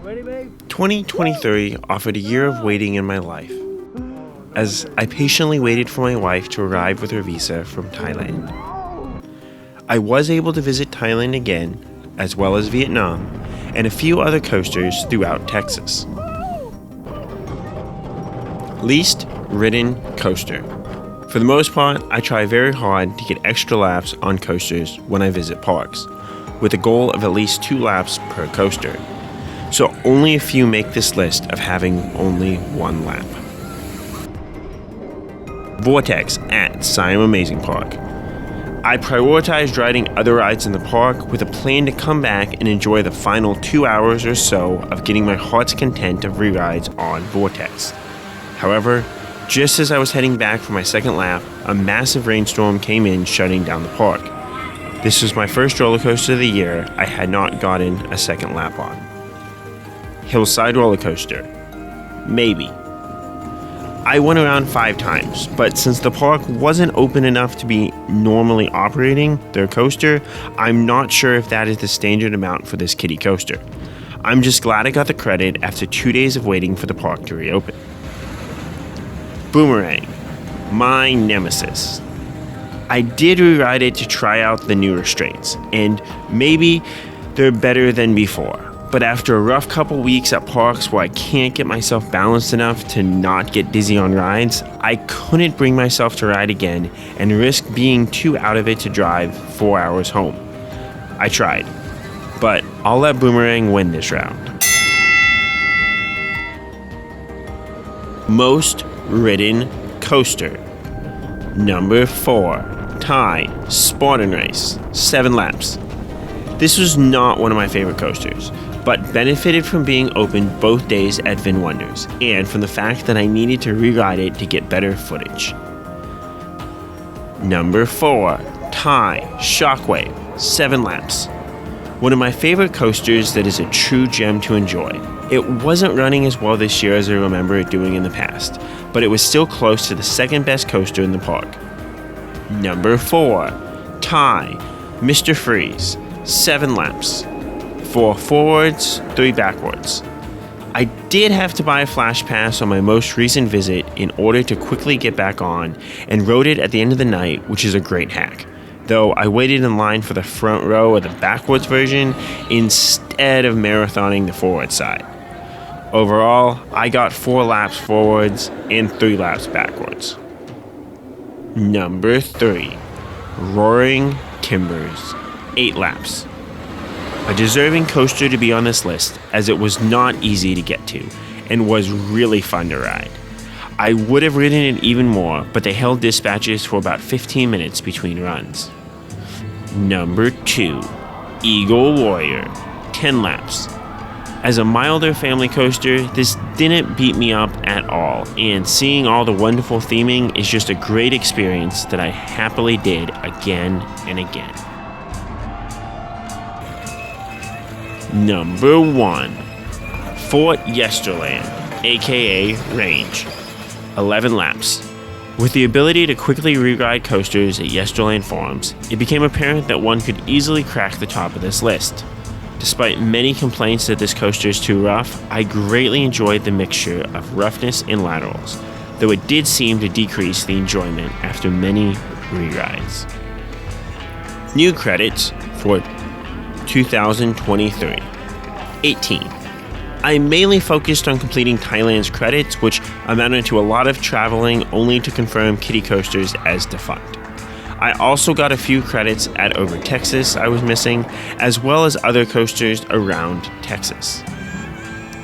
2023 offered a year of waiting in my life, as I patiently waited for my wife to arrive with her visa from Thailand. I was able to visit Thailand again, as well as Vietnam, and a few other coasters throughout Texas. Least ridden coaster. For the most part, I try very hard to get extra laps on coasters when I visit parks, with a goal of at least 2 laps per coaster. So only a few make this list of having only 1 lap. Vortex at Siam Amazing Park. I prioritized riding other rides in the park with a plan to come back and enjoy the final 2 hours or so of getting my heart's content of re-rides on Vortex. However, just as I was heading back for my second lap, a massive rainstorm came in, shutting down the park. This was my first roller coaster of the year I had not gotten a second lap on. Hillside roller coaster. Maybe. I went around 5 times, but since the park wasn't open enough to be normally operating their coaster, I'm not sure if that is the standard amount for this kiddie coaster. I'm just glad I got the credit after 2 days of waiting for the park to reopen. Boomerang. My nemesis. I did rewrite it to try out the new restraints, and maybe they're better than before. But after a rough couple weeks at parks where I can't get myself balanced enough to not get dizzy on rides, I couldn't bring myself to ride again and risk being too out of it to drive 4 hours home. I tried, but I'll let Boomerang win this round. Most ridden coaster. Number 4, Thai Spartan Race, 7 laps. This was not one of my favorite coasters, but benefited from being open both days at Vin Wonders, and from the fact that I needed to re-ride it to get better footage. Number 4, Thai Shockwave, 7 laps. One of my favorite coasters that is a true gem to enjoy. It wasn't running as well this year as I remember it doing in the past, but it was still close to the second best coaster in the park. Number 4, Thai Mr. Freeze, 7 laps. 4 forwards, 3 backwards. I did have to buy a flash pass on my most recent visit in order to quickly get back on, and rode it at the end of the night, which is a great hack. Though I waited in line for the front row of the backwards version instead of marathoning the forward side. Overall, I got 4 laps forwards and 3 laps backwards. Number 3, Roaring Timbers, 8 laps. A deserving coaster to be on this list, as it was not easy to get to and was really fun to ride. I would have ridden it even more, but they held dispatches for about 15 minutes between runs. Number 2, Eagle Warrior, 10 laps. As a milder family coaster, this didn't beat me up at all, and seeing all the wonderful theming is just a great experience that I happily did again and again. Number 1, Fort Yesterland, aka Range, 11 laps. With the ability to quickly re-ride coasters at Yesterland Farms, it became apparent that one could easily crack the top of this list. Despite many complaints that this coaster is too rough, I greatly enjoyed the mixture of roughness and laterals, though it did seem to decrease the enjoyment after many re-rides. New credits for 2023. 18. I mainly focused on completing Thailand's credits, which amounted to a lot of traveling only to confirm kiddie coasters as defunct. I also got a few credits at Over Texas I was missing, as well as other coasters around Texas.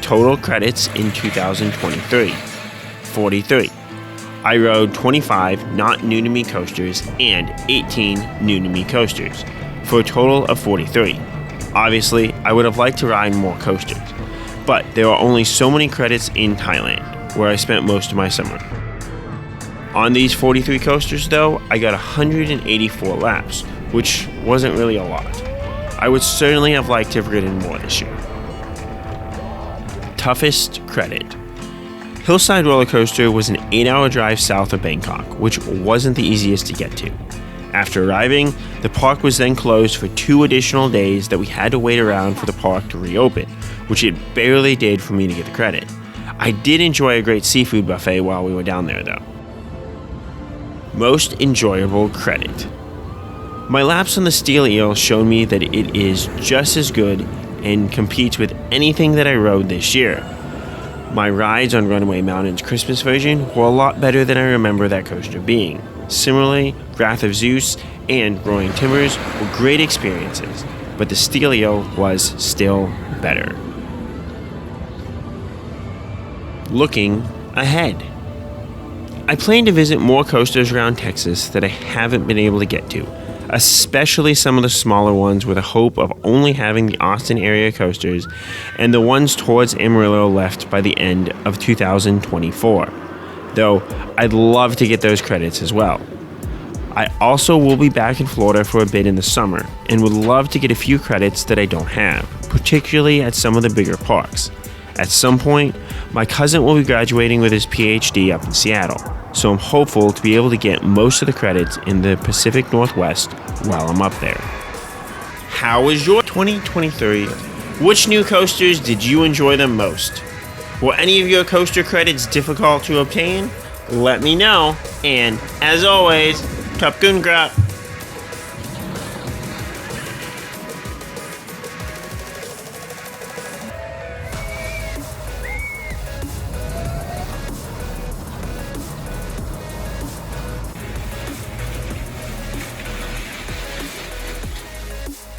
Total credits in 2023, 43. I rode 25 not new to me coasters and 18 new to me coasters, for a total of 43. Obviously, I would have liked to ride more coasters, but there are only so many credits in Thailand, where I spent most of my summer. On these 43 coasters though, I got 184 laps, which wasn't really a lot. I would certainly have liked to have ridden more this year. Toughest credit. Hillside Roller Coaster was an 8-hour drive south of Bangkok, which wasn't the easiest to get to. After arriving, the park was then closed for 2 additional days that we had to wait around for the park to reopen, which it barely did for me to get the credit. I did enjoy a great seafood buffet while we were down there though. Most enjoyable credit. My laps on the steel eel showed me that it is just as good and competes with anything that I rode this year. My rides on Runaway Mountain's Christmas version were a lot better than I remember that coaster being. Similarly, Wrath of Zeus and Roaring Timbers were great experiences, but the steel eel was still better. Looking ahead. I plan to visit more coasters around Texas that I haven't been able to get to, especially some of the smaller ones with a hope of only having the Austin area coasters and the ones towards Amarillo left by the end of 2024. Though I'd love to get those credits as well. I also will be back in Florida for a bit in the summer and would love to get a few credits that I don't have, particularly at some of the bigger parks. At some point, my cousin will be graduating with his PhD up in Seattle, so I'm hopeful to be able to get most of the credits in the Pacific Northwest while I'm up there. How was your 2023? Which new coasters did you enjoy the most? Were any of your coaster credits difficult to obtain? Let me know, and as always, Top Gun Grab.